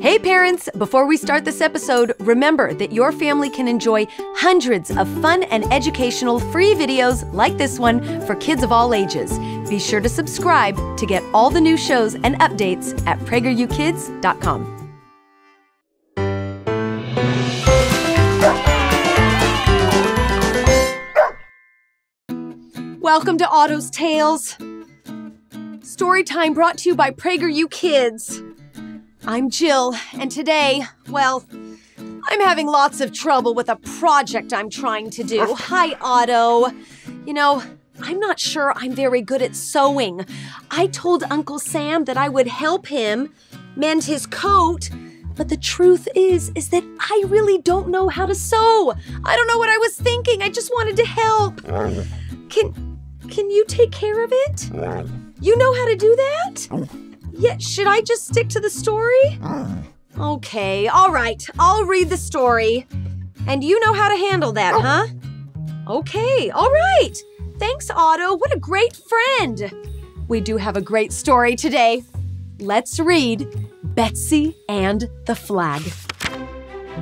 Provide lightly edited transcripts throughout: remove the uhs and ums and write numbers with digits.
Hey parents, before we start this episode, remember that your family can enjoy hundreds of fun and educational free videos like this one for kids of all ages. Be sure to subscribe to get all the new shows and updates at PragerUkids.com. Welcome to Otto's Tales. Story time brought to you by PragerU Kids. I'm Jill, and today, well, I'm having lots of trouble with a project I'm trying to do. Hi, Otto. You know, I'm not sure I'm very good at sewing. I told Uncle Sam that I would help him mend his coat, but the truth is that I really don't know how to sew. I don't know what I was thinking. I just wanted to help. Can you take care of it? You know how to do that? Yeah, should I just stick to the story? Okay, all right. I'll read the story. And you know how to handle that, huh? Okay, all right. Thanks, Otto. What a great friend. We do have a great story today. Let's read Betsy and the Flag.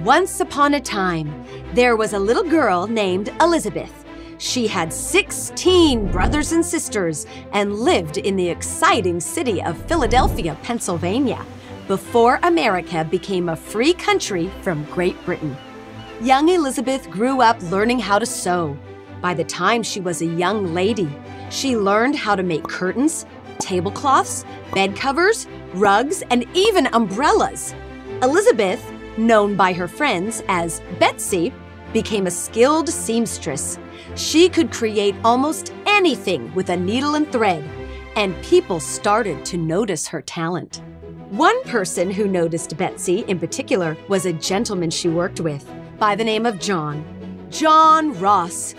Once upon a time, there was a little girl named Elizabeth. She had 16 brothers and sisters and lived in the exciting city of Philadelphia, Pennsylvania, before America became a free country from Great Britain. Young Elizabeth grew up learning how to sew. By the time she was a young lady, she learned how to make curtains, tablecloths, bed covers, rugs, and even umbrellas. Elizabeth, known by her friends as Betsy, became a skilled seamstress. She could create almost anything with a needle and thread, and people started to notice her talent. One person who noticed Betsy in particular was a gentleman she worked with by the name of John Ross.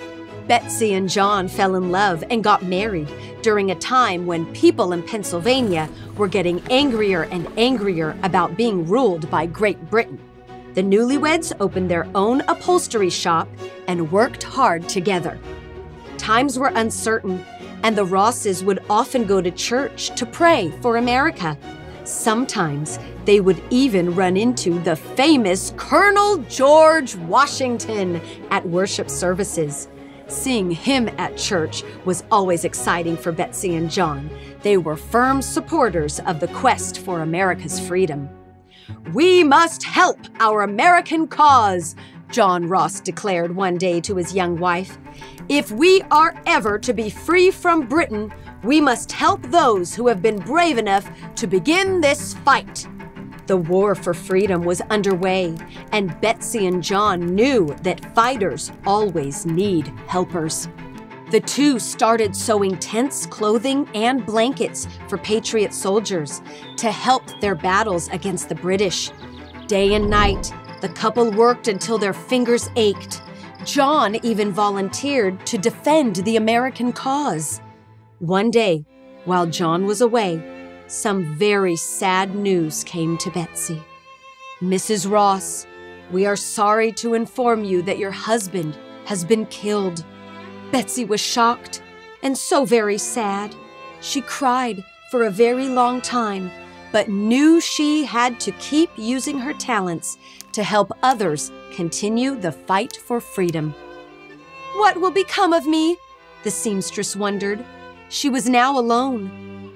Betsy and John fell in love and got married during a time when people in Pennsylvania were getting angrier and angrier about being ruled by Great Britain. The newlyweds opened their own upholstery shop and worked hard together. Times were uncertain, and the Rosses would often go to church to pray for America. Sometimes they would even run into the famous Colonel George Washington at worship services. Seeing him at church was always exciting for Betsy and John. They were firm supporters of the quest for America's freedom. "We must help our American cause," John Ross declared one day to his young wife. "If we are ever to be free from Britain, we must help those who have been brave enough to begin this fight." The war for freedom was underway, and Betsy and John knew that fighters always need helpers. The two started sewing tents, clothing, and blankets for Patriot soldiers to help their battles against the British. Day and night, the couple worked until their fingers ached. John even volunteered to defend the American cause. One day, while John was away, some very sad news came to Betsy. "Mrs. Ross, we are sorry to inform you that your husband has been killed." Betsy was shocked and so very sad. She cried for a very long time, but knew she had to keep using her talents to help others continue the fight for freedom. "What will become of me?" the seamstress wondered. She was now alone.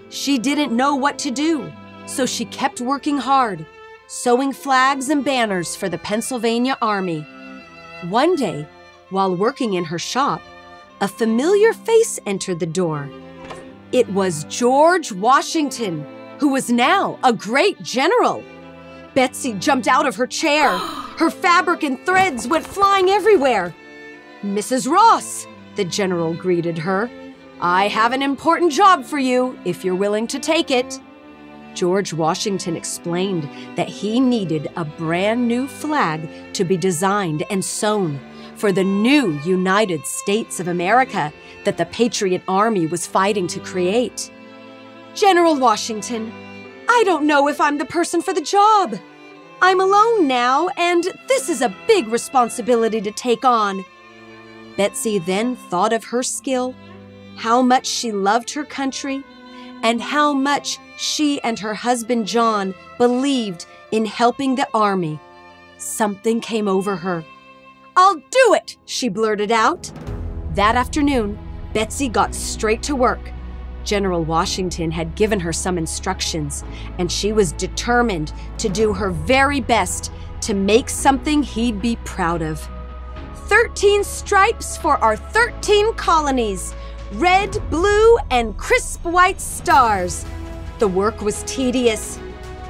She didn't know what to do, so she kept working hard, sewing flags and banners for the Pennsylvania Army. One day, while working in her shop, a familiar face entered the door. It was George Washington, who was now a great general. Betsy jumped out of her chair. Her fabric and threads went flying everywhere. "Mrs. Ross," the general greeted her, "I have an important job for you, if you're willing to take it." George Washington explained that he needed a brand new flag to be designed and sewn for the new United States of America that the Patriot Army was fighting to create. "General Washington, I don't know if I'm the person for the job. I'm alone now, and this is a big responsibility to take on." Betsy then thought of her skill, how much she loved her country, and how much she and her husband John believed in helping the army, something came over her. "I'll do it," she blurted out. That afternoon, Betsy got straight to work. General Washington had given her some instructions, and she was determined to do her very best to make something he'd be proud of. 13 stripes for our 13 colonies, red, blue, and crisp white stars. The work was tedious.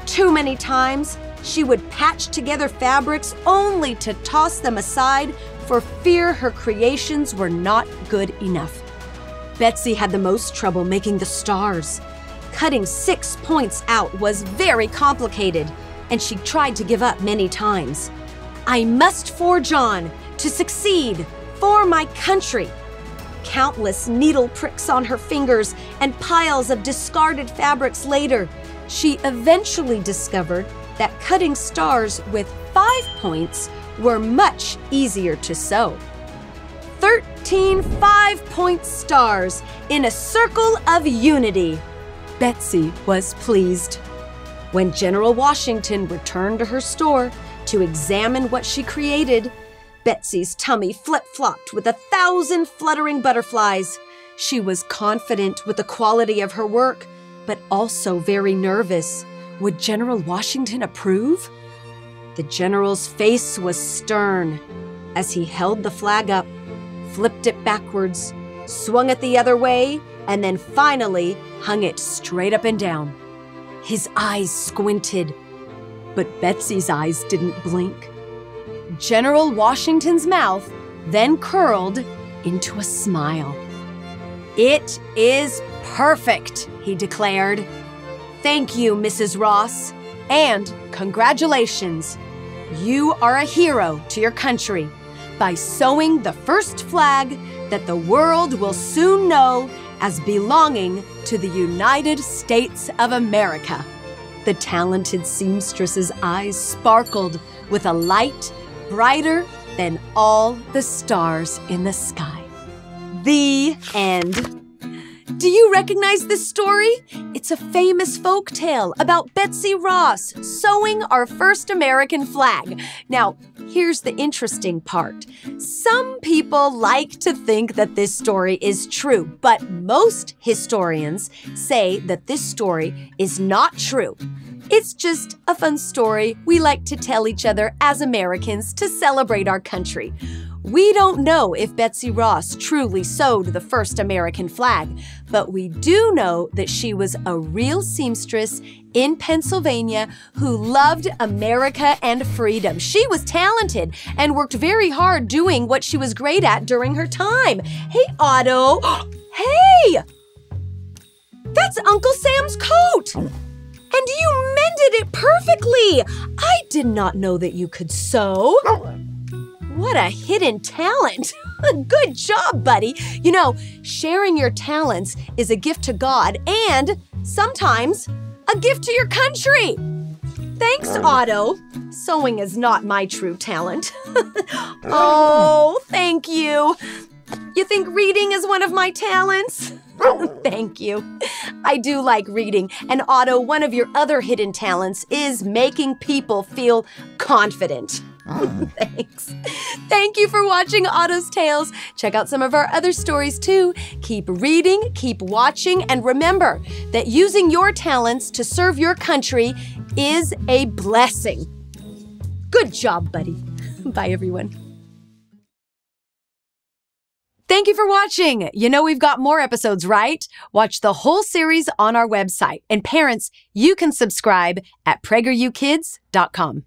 Too many times, she would patch together fabrics only to toss them aside for fear her creations were not good enough. Betsy had the most trouble making the stars. Cutting 6 points out was very complicated, and she tried to give up many times. "I must forge on to succeed for my country." Countless needle pricks on her fingers and piles of discarded fabrics later, she eventually discovered that cutting stars with 5 points were much easier to sew. 13 5-point stars in a circle of unity. Betsy was pleased. When General Washington returned to her store to examine what she created, Betsy's tummy flip-flopped with 1,000 fluttering butterflies. She was confident with the quality of her work, but also very nervous. Would General Washington approve? The general's face was stern as he held the flag up, flipped it backwards, swung it the other way, and then finally hung it straight up and down. His eyes squinted, but Betsy's eyes didn't blink. General Washington's mouth then curled into a smile. "It is perfect," he declared. "Thank you, Mrs. Ross, and congratulations. You are a hero to your country by sewing the first flag that the world will soon know as belonging to the United States of America." The talented seamstress's eyes sparkled with a light brighter than all the stars in the sky. The end. Do you recognize this story? It's a famous folk tale about Betsy Ross sewing our first American flag. Now, here's the interesting part. Some people like to think that this story is true, but most historians say that this story is not true. It's just a fun story we like to tell each other as Americans to celebrate our country. We don't know if Betsy Ross truly sewed the first American flag, but we do know that she was a real seamstress in Pennsylvania who loved America and freedom. She was talented and worked very hard doing what she was great at during her time. Hey, Otto. Hey! That's Uncle Sam's coat! And you mended it perfectly! I did not know that you could sew. What a hidden talent. Good job, buddy. You know, sharing your talents is a gift to God and sometimes a gift to your country. Thanks, Otto. Sewing is not my true talent. Oh, thank you. You think reading is one of my talents? Thank you. I do like reading. And Otto, one of your other hidden talents is making people feel confident. Thanks. Thank you for watching Otto's Tales. Check out some of our other stories too. Keep reading, keep watching, and remember that using your talents to serve your country is a blessing. Good job, buddy. Bye, everyone. Thank you for watching. You know we've got more episodes, right? Watch the whole series on our website. And parents, you can subscribe at PragerUkids.com.